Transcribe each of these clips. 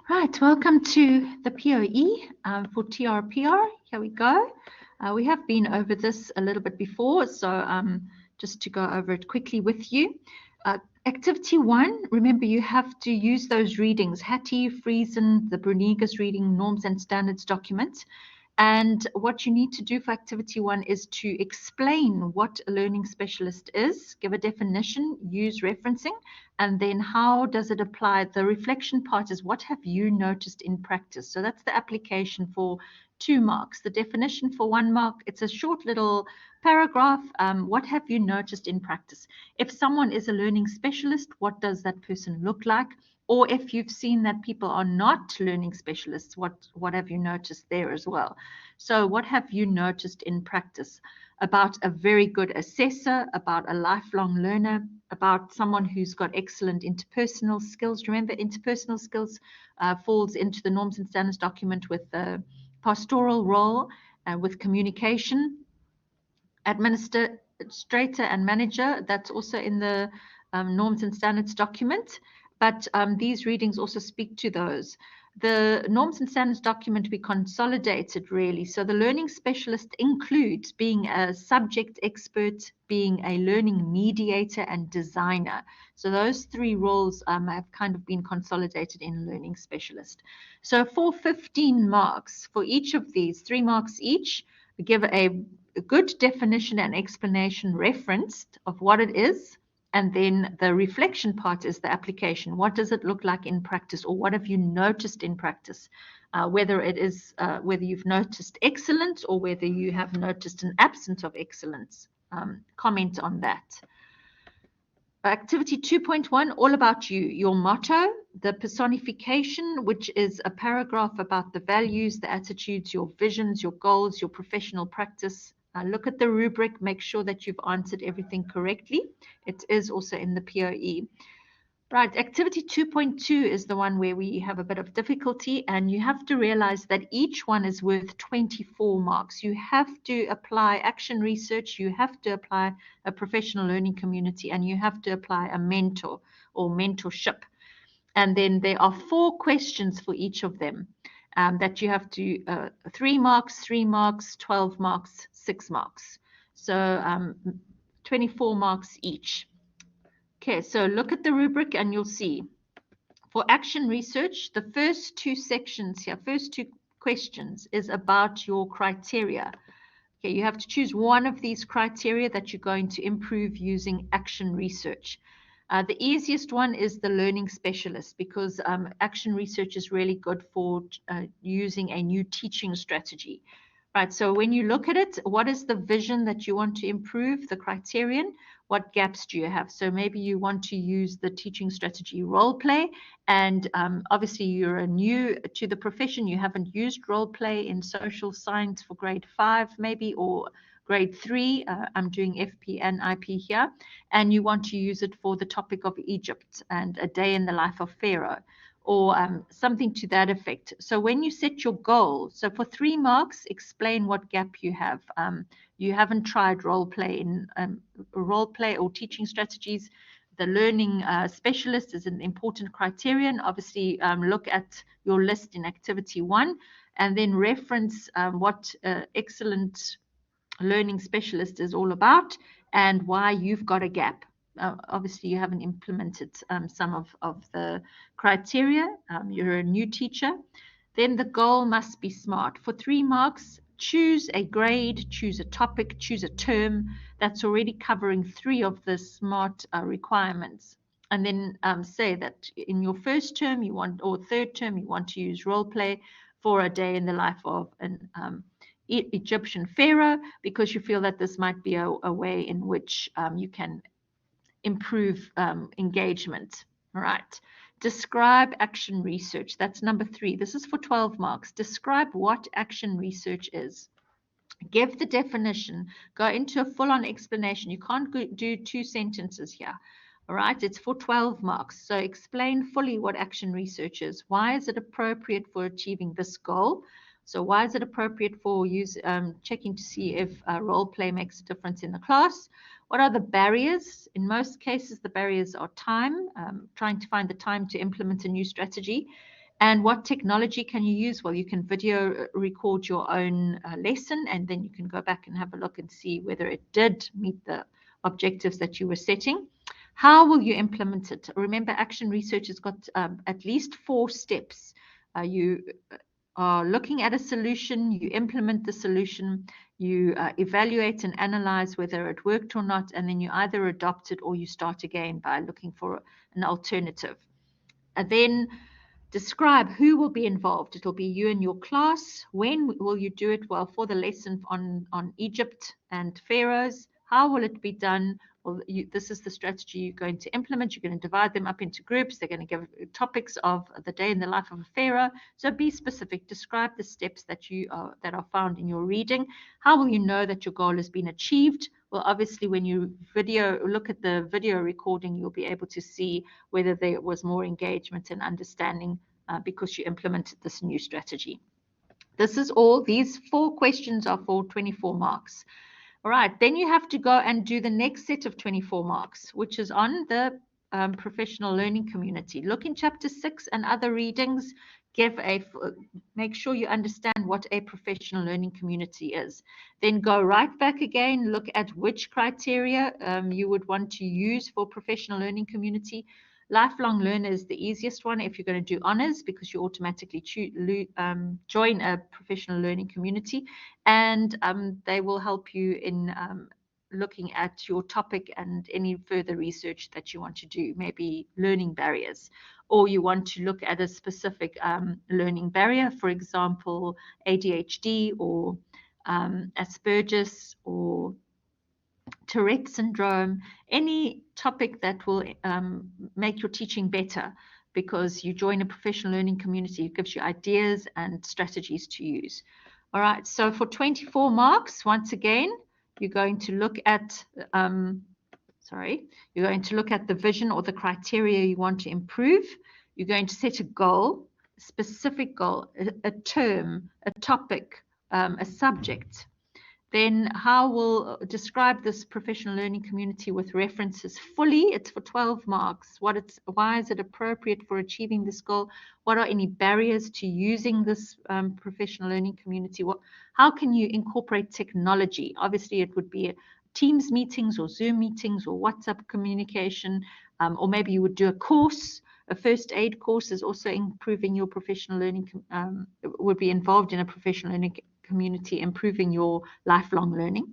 Right, welcome to the POE for TRPR. Here we go. We have been over this a little bit before, so just to go over it quickly with you. Activity 1, remember you have to use those readings, Hattie, Friesen, the Brunigas reading, norms and standards documents. And what you need to do for activity 1 is to explain what a learning specialist is, give a definition, use referencing, and then how does it apply? The reflection part is what have you noticed in practice? So that's the application for 2 marks. The definition for 1 mark, it's a short little paragraph. What have you noticed in practice? If someone is a learning specialist, what does that person look like? Or if you've seen that people are not learning specialists, what have you noticed there as well? So what have you noticed in practice about a very good assessor, about a lifelong learner, about someone who's got excellent interpersonal skills? Remember, interpersonal skills falls into the norms and standards document with the pastoral role, with communication, administrator and manager. That's also in the norms and standards document. But these readings also speak to those. The norms and standards document we consolidated really. So the learning specialist includes being a subject expert, being a learning mediator and designer. So those 3 roles have kind of been consolidated in learning specialist. So for 15 marks for each of these, 3 marks each, we give a good definition and explanation referenced of what it is. And then the reflection part is the application. What does it look like in practice, or what have you noticed in practice? Whether you've noticed excellence or whether you have noticed an absence of excellence. Comment on that. Activity 2.1, all about you, your motto, the personification, which is a paragraph about the values, the attitudes, your visions, your goals, your professional practice. Look at the rubric, make sure that you've answered everything correctly. It is also in the POE. Right, activity 2.2 is the one where we have a bit of difficulty, and you have to realize that each one is worth 24 marks. You have to apply action research, you have to apply a professional learning community, and you have to apply a mentor or mentorship. And then there are 4 questions for each of them that you have to, 3 marks, 3 marks, 12 marks, 6 marks. So 24 marks each. Okay, so look at the rubric and you'll see. For action research, the first 2 sections here, first 2 questions is about your criteria. Okay, you have to choose one of these criteria that you're going to improve using action research. The easiest one is the learning specialist, because action research is really good for using a new teaching strategy. Right, so when you look at it, what is the vision that you want to improve, the criterion? What gaps do you have? So maybe you want to use the teaching strategy role play, and obviously you're new to the profession, you haven't used role play in social science for grade 5 maybe, or grade 3, I'm doing FP and IP here, and you want to use it for the topic of Egypt and a day in the life of Pharaoh, or something to that effect. So when you set your goal, so for 3 marks, explain what gap you have. You haven't tried role play or teaching strategies. The learning specialist is an important criterion. Obviously, look at your list in activity 1, and then reference what excellent learning specialist is all about and why you've got a gap. Obviously, you haven't implemented some of the criteria. You're a new teacher. Then the goal must be SMART. For 3 marks, choose a grade, choose a topic, choose a term that's already covering 3 of the SMART requirements. And then say that in your first term you want, or third term, you want to use role play for a day in the life of an Egyptian pharaoh, because you feel that this might be a way in which you can improve engagement. All right. Describe action research. That's number 3. This is for 12 marks. Describe what action research is. Give the definition. Go into a full-on explanation. You can't do 2 sentences here. All right. It's for 12 marks. So explain fully what action research is. Why is it appropriate for achieving this goal? So why is it appropriate for checking to see if role play makes a difference in the class? What are the barriers? In most cases, the barriers are time, trying to find the time to implement a new strategy, And what technology can you use? Well, you can video record your own lesson, and then you can go back and have a look and see whether it did meet the objectives that you were setting. How will you implement it? Remember, action research has got at least 4 steps. You are looking at a solution, you implement the solution, you evaluate and analyze whether it worked or not, and then you either adopt it or you start again by looking for an alternative. And then describe who will be involved. It'll be you and your class. When will you do it? Well, for the lesson on Egypt and pharaohs, how will it be done? Well, this is the strategy you're going to implement. You're going to divide them up into groups. They're going to give topics of the day in the life of a pharaoh. So be specific. Describe the steps that are found in your reading. How will you know that your goal has been achieved? Well, obviously, when you look at the video recording, you'll be able to see whether there was more engagement and understanding because you implemented this new strategy. This is all. These 4 questions are for 24 marks. All right, then you have to go and do the next set of 24 marks, which is on the professional learning community. Look in chapter 6 and other readings. Make sure you understand what a professional learning community is. Then go right back again, look at which criteria you would want to use for professional learning community. Lifelong learner is the easiest one if you're going to do honors, because you automatically join a professional learning community, and they will help you in looking at your topic and any further research that you want to do, maybe learning barriers, or you want to look at a specific learning barrier, for example, ADHD or Asperger's or Tourette syndrome, any topic that will make your teaching better, because you join a professional learning community. It gives you ideas and strategies to use. All right, so for 24 marks, once again, you're going to look at, you're going to look at the vision or the criteria you want to improve. You're going to set a goal, a specific goal, a term, a topic, a subject. Then how will describe this professional learning community with references fully. It's for 12 marks. Why is it appropriate for achieving this goal? What are any barriers to using this professional learning community? How can you incorporate technology? Obviously, it would be Teams meetings or Zoom meetings or WhatsApp communication, or maybe you would do a course. A first aid course is also improving your professional learning, would be involved in a professional learning community, improving your lifelong learning.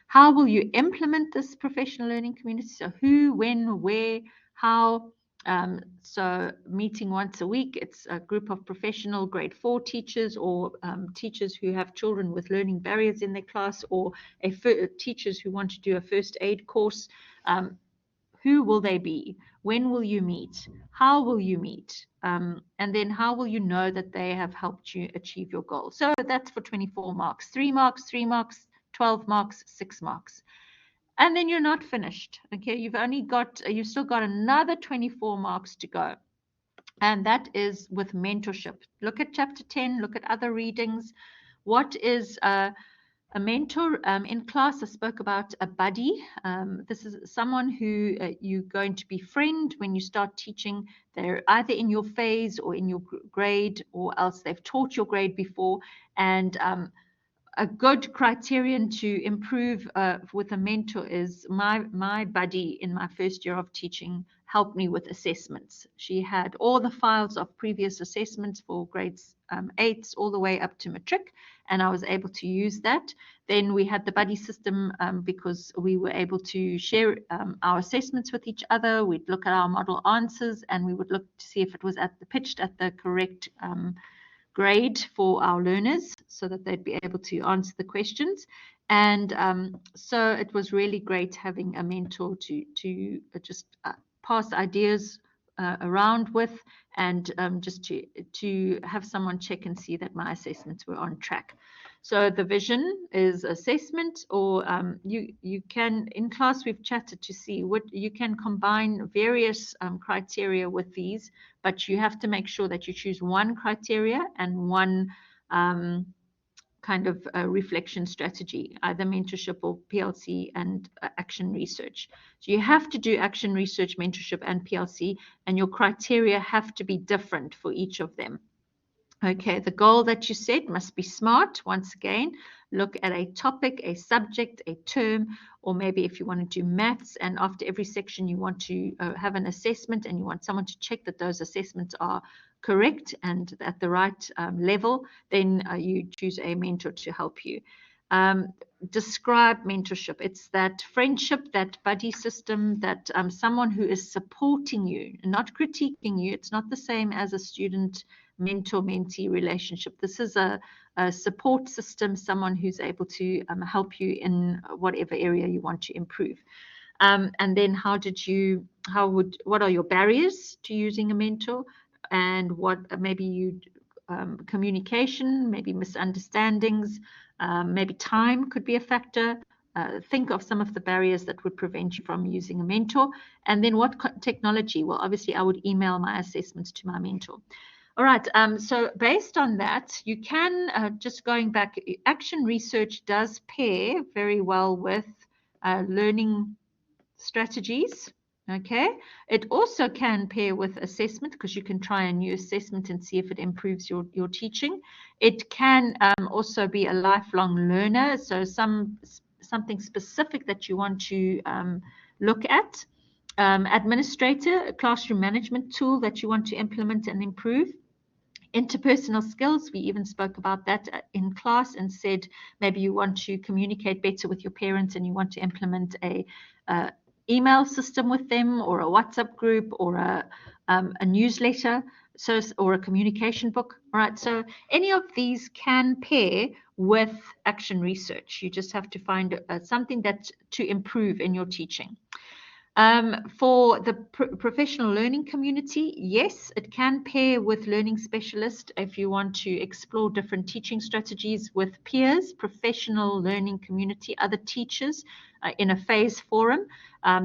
How will you implement this professional learning community? So who, when, where, how. So meeting once a week, it's a group of professional grade 4 teachers, or teachers who have children with learning barriers in their class, or teachers who want to do a first aid course. Who will they be? When will you meet? How will you meet? And then how will you know that they have helped you achieve your goal? So that's for 24 marks. 3 marks, 3 marks, 12 marks, 6 marks. And then you're not finished. Okay, you've still got another 24 marks to go. And that is with mentorship. Look at chapter 10, look at other readings. What is a mentor? In class, I spoke about a buddy. This is someone who you're going to befriend when you start teaching. They're either in your phase or in your grade, or else they've taught your grade before. And a good criterion to improve with a mentor is my buddy in my first year of teaching helped me with assessments. She had all the files of previous assessments for grades 8s all the way up to matric, and I was able to use that. Then we had the buddy system because we were able to share our assessments with each other. We'd look at our model answers, and we would look to see if it was pitched at the correct grade for our learners, so that they'd be able to answer the questions. And so it was really great having a mentor to just pass ideas around with, and just to have someone check and see that my assessments were on track. So the vision is assessment, or you can, in class we've chatted to see what you can combine various criteria with these, but you have to make sure that you choose one criteria and one kind of reflection strategy, either mentorship or PLC and action research. So you have to do action research, mentorship, and PLC, and your criteria have to be different for each of them. Okay, the goal that you set must be SMART. Once again, look at a topic, a subject, a term, or maybe if you want to do maths and after every section you want to have an assessment and you want someone to check that those assessments are correct and at the right level, then you choose a mentor to help you. Describe mentorship. It's that friendship, that buddy system, that someone who is supporting you, not critiquing you. It's not the same as a student mentor-mentee relationship. This is a support system, someone who's able to help you in whatever area you want to improve. And then what are your barriers to using a mentor? And what maybe communication, maybe misunderstandings, maybe time could be a factor. Think of some of the barriers that would prevent you from using a mentor. And then what technology? Well, obviously, I would email my assessments to my mentor. All right, so based on that, you can, just going back, action research does pair very well with learning strategies. Okay, it also can pair with assessment because you can try a new assessment and see if it improves your teaching. It can also be a lifelong learner, so something specific that you want to look at. Administrator, a classroom management tool that you want to implement and improve. Interpersonal skills, we even spoke about that in class and said maybe you want to communicate better with your parents and you want to implement a email system with them or a WhatsApp group or a newsletter, or a communication book. All right, so any of these can pair with action research. You just have to find something that to improve in your teaching. For the professional learning community, yes, it can pair with learning specialist if you want to explore different teaching strategies with peers, professional learning community, other teachers in a phase forum.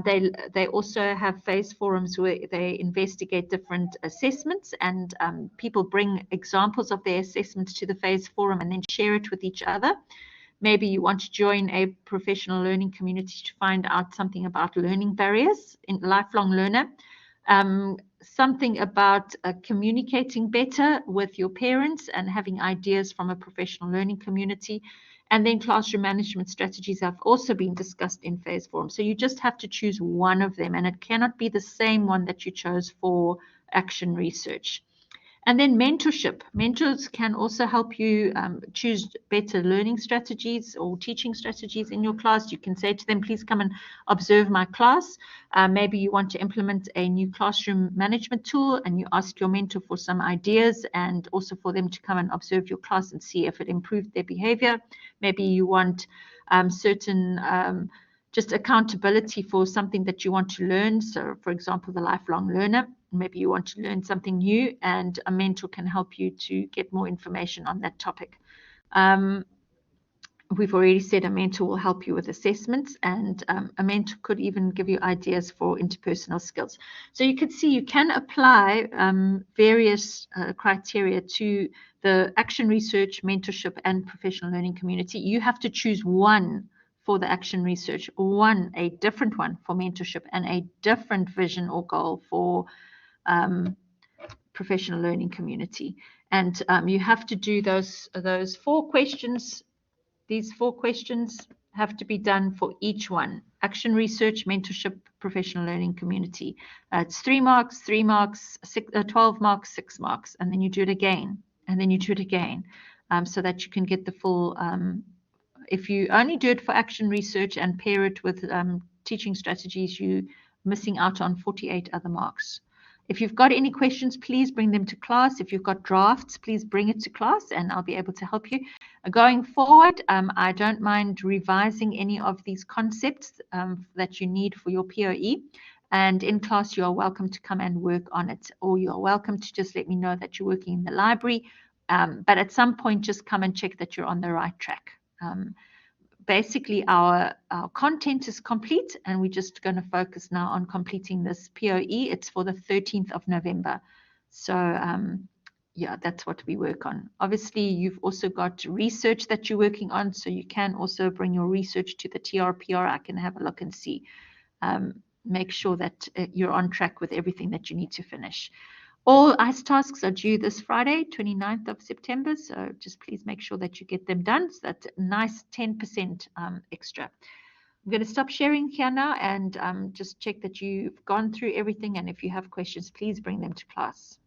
They also have phase forums where they investigate different assessments and people bring examples of their assessments to the phase forum and then share it with each other. Maybe you want to join a professional learning community to find out something about learning barriers in lifelong learner, something about communicating better with your parents and having ideas from a professional learning community. And then classroom management strategies have also been discussed in phase forum. So you just have to choose one of them, and it cannot be the same one that you chose for action research. And then mentorship. Mentors can also help you choose better learning strategies or teaching strategies in your class. You can say to them, please come and observe my class. Maybe you want to implement a new classroom management tool and you ask your mentor for some ideas and also for them to come and observe your class and see if it improved their behavior. Maybe you want certain just accountability for something that you want to learn. So, for example, the lifelong learner. Maybe you want to learn something new and a mentor can help you to get more information on that topic. We've already said a mentor will help you with assessments, and a mentor could even give you ideas for interpersonal skills. So you can see you can apply various criteria to the action research, mentorship, and professional learning community. You have to choose one for the action research, a different one for mentorship, and a different vision or goal for professional learning community. And you have to do those 4 questions. These 4 questions have to be done for each one. Action research, mentorship, professional learning community. It's 3 marks, 3 marks, 12 marks, 6 marks. And then you do it again. And then you do it again. So that you can get the full, if you only do it for action research and pair it with teaching strategies, you're missing out on 48 other marks. If you've got any questions, please bring them to class. If you've got drafts, please bring it to class and I'll be able to help you. Going forward, I don't mind revising any of these concepts that you need for your POE. And in class, you are welcome to come and work on it, or you are welcome to just let me know that you're working in the library. But at some point, just come and check that you're on the right track. Basically, our content is complete and we're just going to focus now on completing this POE. It's for the 13th of November. So yeah, that's what we work on. Obviously, you've also got research that you're working on, so you can also bring your research to the TRPR. I can have a look and see. Make sure that you're on track with everything that you need to finish. All ICE tasks are due this Friday, 29th of September. So just please make sure that you get them done. So that's a nice 10% extra. I'm going to stop sharing here now and just check that you've gone through everything. And if you have questions, please bring them to class.